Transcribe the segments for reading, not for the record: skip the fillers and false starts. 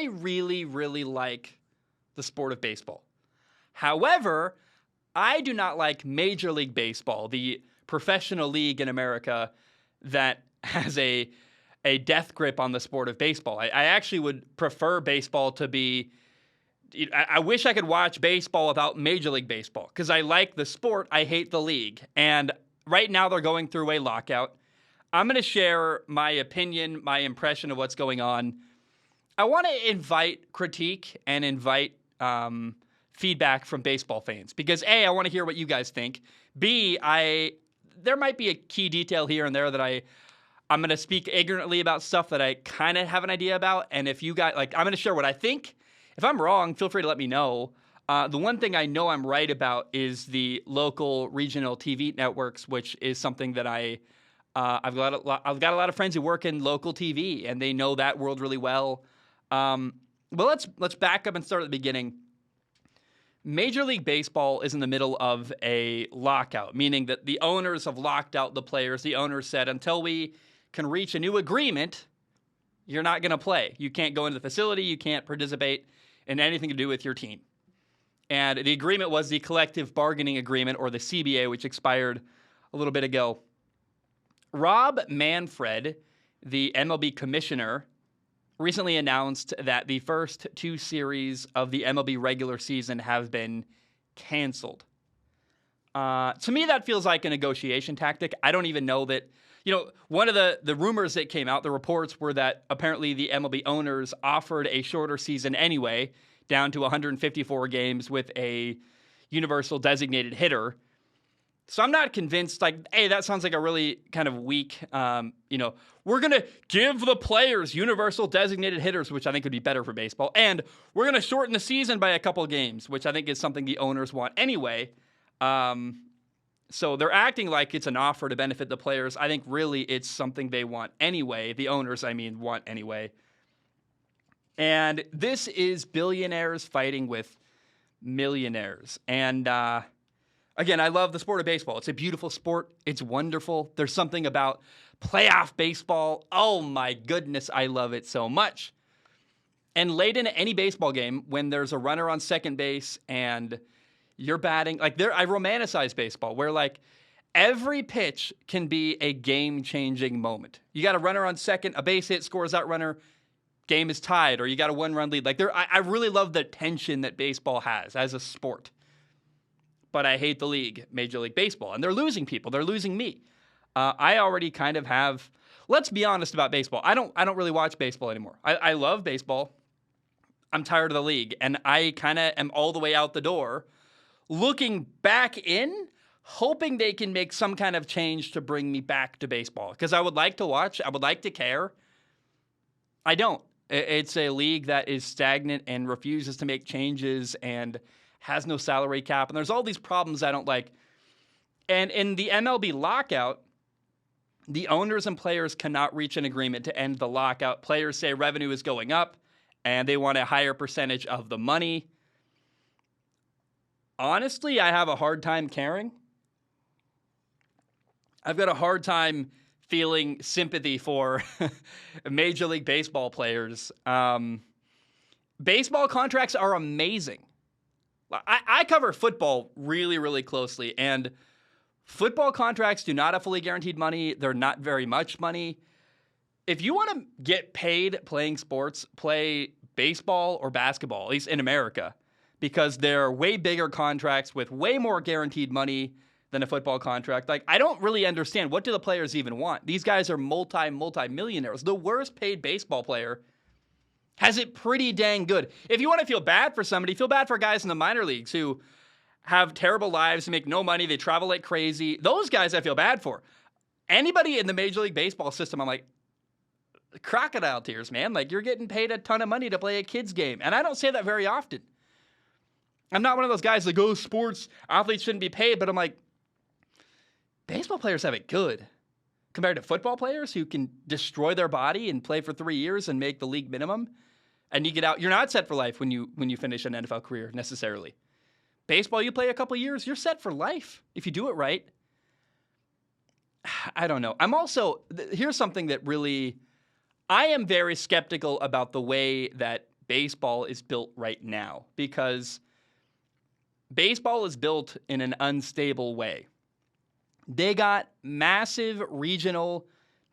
I really, really like the sport of baseball. However, I do not like Major League Baseball, the professional league in America that has a death grip on the sport of baseball. I actually would prefer baseball to be... I wish I could watch baseball without Major League Baseball because I like the sport. I hate the league. And right now they're going through a lockout. I'm going to share my opinion, my impression of what's going on. I want to invite critique and invite feedback from baseball fans because A, I want to hear what you guys think. B, there might be a key detail here and there that I'm going to speak ignorantly about stuff that I kind of have an idea about. And if you guys, I'm going to share what I think. If I'm wrong, feel free to let me know. The one thing I know I'm right about is the local regional TV networks, which is something that I've got a lot of friends who work in local TV, and they know that world really well. But let's back up and start at the beginning. Major League Baseball is in the middle of a lockout, meaning that the owners have locked out the players. The owners said, until we can reach a new agreement, you're not going to play. You can't go into the facility. You can't participate in anything to do with your team. And the agreement was the collective bargaining agreement, or the CBA, which expired a little bit ago. Rob Manfred, the MLB commissioner, recently announced that the first 2 series of the MLB regular season have been canceled. To me, that feels like a negotiation tactic. I don't even know that, one of the rumors that came out, the reports were that apparently the MLB owners offered a shorter season anyway, down to 154 games with a universal designated hitter. So I'm not convinced, hey, that sounds like a really kind of weak, we're going to give the players universal designated hitters, which I think would be better for baseball. And we're going to shorten the season by a couple of games, which I think is something the owners want anyway. So they're acting like it's an offer to benefit the players. I think really it's something they want anyway. The owners, want anyway. And this is billionaires fighting with millionaires. And again, I love the sport of baseball. It's a beautiful sport. It's wonderful. There's something about playoff baseball. Oh my goodness, I love it so much. And late in any baseball game, when there's a runner on second base and you're batting, I romanticize baseball, where every pitch can be a game-changing moment. You got a runner on second, a base hit, scores that runner, game is tied, or you got a 1-run lead. I really love the tension that baseball has as a sport. But I hate the league, Major League Baseball, and they're losing people. They're losing me. I already kind of have. Let's be honest about baseball. I don't really watch baseball anymore. I love baseball. I'm tired of the league, and I kind of am all the way out the door, looking back in, hoping they can make some kind of change to bring me back to baseball. Because I would like to watch. I would like to care. I don't. It's a league that is stagnant and refuses to make changes and has no salary cap. And there's all these problems I don't like. And in the MLB lockout, the owners and players cannot reach an agreement to end the lockout. Players say revenue is going up and they want a higher percentage of the money. Honestly, I have a hard time caring. I've got a hard time feeling sympathy for Major League Baseball players. Baseball contracts are amazing. I cover football really, really closely, and football contracts do not have fully guaranteed money. They're not very much money. If you want to get paid playing sports, play baseball or basketball, at least in America, because they're way bigger contracts with way more guaranteed money than a football contract. I don't really understand. What do the players even want? These guys are multi-millionaires. The worst paid baseball player has it pretty dang good. If you want to feel bad for somebody, feel bad for guys in the minor leagues who have terrible lives, make no money, they travel like crazy. Those guys I feel bad for. Anybody in the Major League Baseball system, I'm like, crocodile tears, man. You're getting paid a ton of money to play a kid's game. And I don't say that very often. I'm not one of those guys sports athletes shouldn't be paid, but I'm like, baseball players have it good compared to football players who can destroy their body and play for 3 years and make the league minimum. And you get out, you're not set for life when you finish an NFL career necessarily. Baseball, you play a couple years, you're set for life if you do it right. I don't know. Here's something that really, I am very skeptical about the way that baseball is built right now, because baseball is built in an unstable way. They got massive regional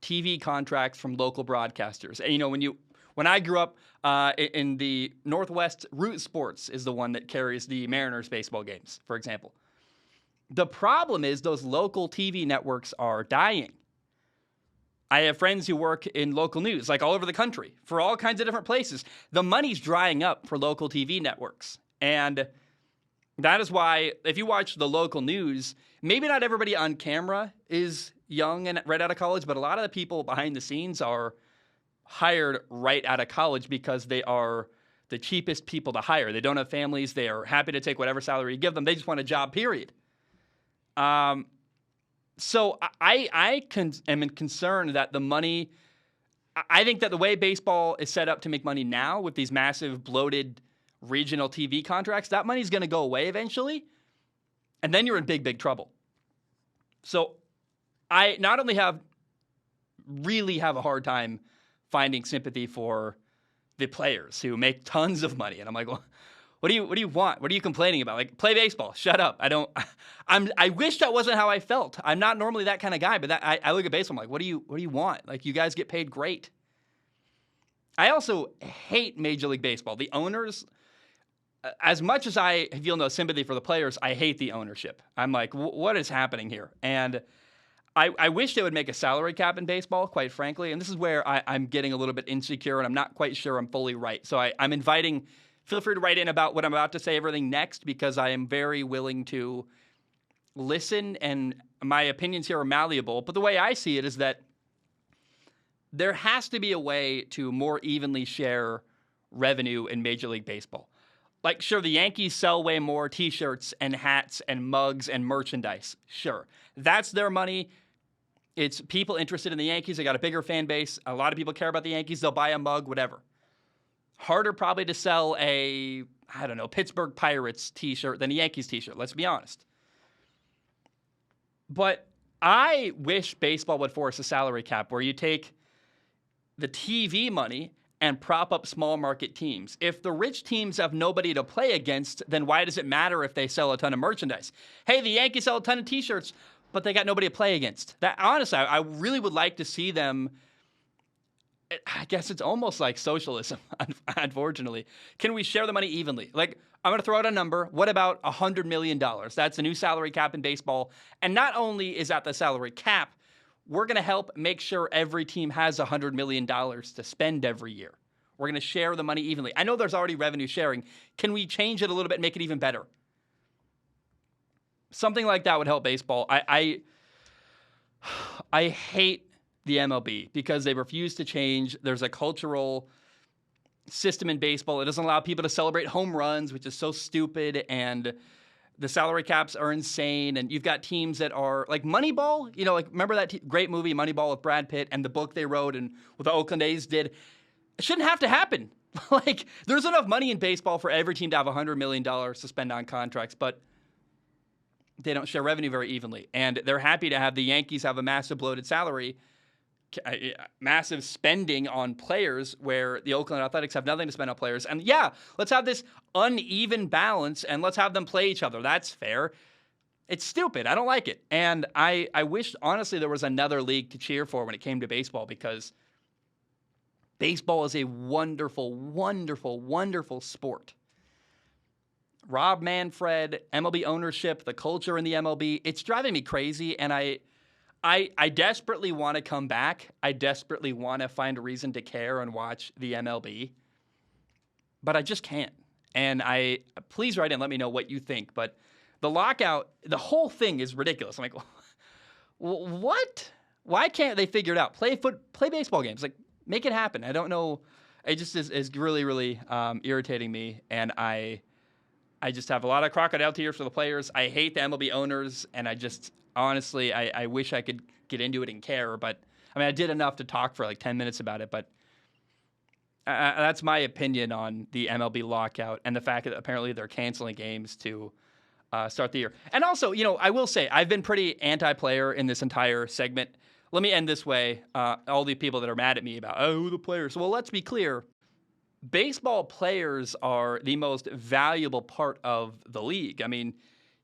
TV contracts from local broadcasters. And, when I grew up in the Northwest, Root Sports is the one that carries the Mariners baseball games, for example. The problem is those local TV networks are dying. I have friends who work in local news, like all over the country, for all kinds of different places. The money's drying up for local TV networks. And that is why, if you watch the local news, maybe not everybody on camera is young and right out of college, but a lot of the people behind the scenes are hired right out of college because they are the cheapest people to hire. They don't have families. They are happy to take whatever salary you give them. They just want a job, period. So I am concerned that the money, I think that the way baseball is set up to make money now with these massive bloated regional TV contracts, that money's going to go away eventually. And then you're in big, big trouble. So I not only really have a hard time finding sympathy for the players who make tons of money. And I'm like, well, what do you want? What are you complaining about? Like, play baseball. Shut up. I wish that wasn't how I felt. I'm not normally that kind of guy, but I look at baseball, I'm like, what do you want? Like, you guys get paid great. I also hate Major League Baseball. The owners, as much as I feel no sympathy for the players, I hate the ownership. I'm like, what is happening here? And I wish they would make a salary cap in baseball, quite frankly. And this is where I'm getting a little bit insecure, and I'm not quite sure I'm fully right. So I'm inviting, feel free to write in about what I'm about to say, everything next, because I am very willing to listen, and my opinions here are malleable. But the way I see it is that there has to be a way to more evenly share revenue in Major League Baseball. Like, sure, the Yankees sell way more T-shirts and hats and mugs and merchandise. Sure. That's their money. It's people interested in the Yankees. They got a bigger fan base. A lot of people care about the Yankees. They'll buy a mug, whatever. Harder probably to sell a, Pittsburgh Pirates T-shirt than a Yankees T-shirt. Let's be honest. But I wish baseball would force a salary cap where you take the TV money and prop up small market teams. If the rich teams have nobody to play against, then why does it matter if they sell a ton of merchandise? Hey, the Yankees sell a ton of T-shirts, but they got nobody to play against. That, honestly, I really would like to see them. I guess it's almost like socialism, unfortunately. Can we share the money evenly? Like, I'm going to throw out a number. What about $100 million? That's a new salary cap in baseball. And not only is that the salary cap, we're going to help make sure every team has $100 million to spend every year. We're going to share the money evenly. I know there's already revenue sharing. Can we change it a little bit, make it even better? Something like that would help baseball. I hate the MLB because they refuse to change. There's a cultural system in baseball. It doesn't allow people to celebrate home runs, which is so stupid, and the salary caps are insane. And you've got teams that are like Moneyball. Remember that great movie Moneyball with Brad Pitt and the book they wrote and what the Oakland A's did? It shouldn't have to happen. There's enough money in baseball for every team to have $100 million to spend on contracts, but they don't share revenue very evenly. And they're happy to have the Yankees have a massive bloated salary, massive spending on players, where the Oakland Athletics have nothing to spend on players. And yeah, let's have this uneven balance and let's have them play each other. That's fair. It's stupid. I don't like it. And I wish, honestly, there was another league to cheer for when it came to baseball, because baseball is a wonderful, wonderful, wonderful sport. Rob Manfred, MLB ownership, the culture in the MLB, it's driving me crazy, and I desperately want to come back. I desperately want to find a reason to care and watch the MLB, but I just can't. And please write in, let me know what you think. But the lockout, the whole thing is ridiculous. I'm like, what? Why can't they figure it out? Play baseball games. Like, make it happen. I don't know. It just is really, really irritating me, and I just have a lot of crocodile tears for the players. I hate the MLB owners, and honestly, I wish I could get into it and care. But, I did enough to talk for like 10 minutes about it. But that's my opinion on the MLB lockout and the fact that apparently they're canceling games to start the year. And also, I will say, I've been pretty anti-player in this entire segment. Let me end this way. All the people that are mad at me about, the players. Well, let's be clear. baseball players are the most valuable part of the league. I mean,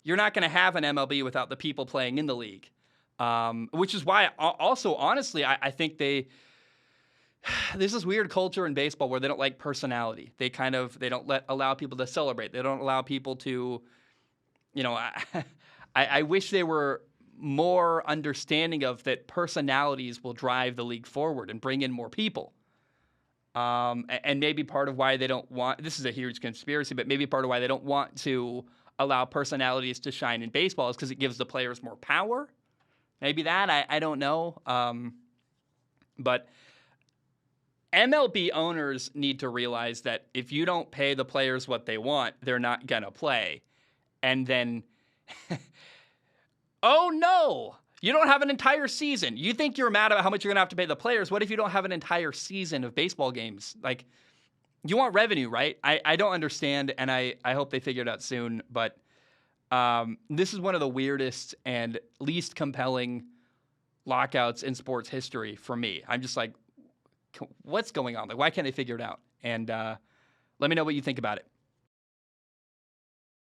you're not going to have an MLB without the people playing in the league, which is why also, honestly, I think there's this weird culture in baseball where they don't like personality. They don't allow people to celebrate. They don't allow people to, I wish they were more understanding of that personalities will drive the league forward and bring in more people. And maybe part of why they don't want, this is a huge conspiracy, but maybe part of why they don't want to allow personalities to shine in baseball is because it gives the players more power. Maybe that, I don't know. But MLB owners need to realize that if you don't pay the players what they want, they're not going to play. And then, oh no, you don't have an entire season. You think you're mad about how much you're going to have to pay the players. What if you don't have an entire season of baseball games? Like, you want revenue, right? I don't understand, and I hope they figure it out soon. But this is one of the weirdest and least compelling lockouts in sports history for me. I'm just like, what's going on? Like, why can't they figure it out? And let me know what you think about it.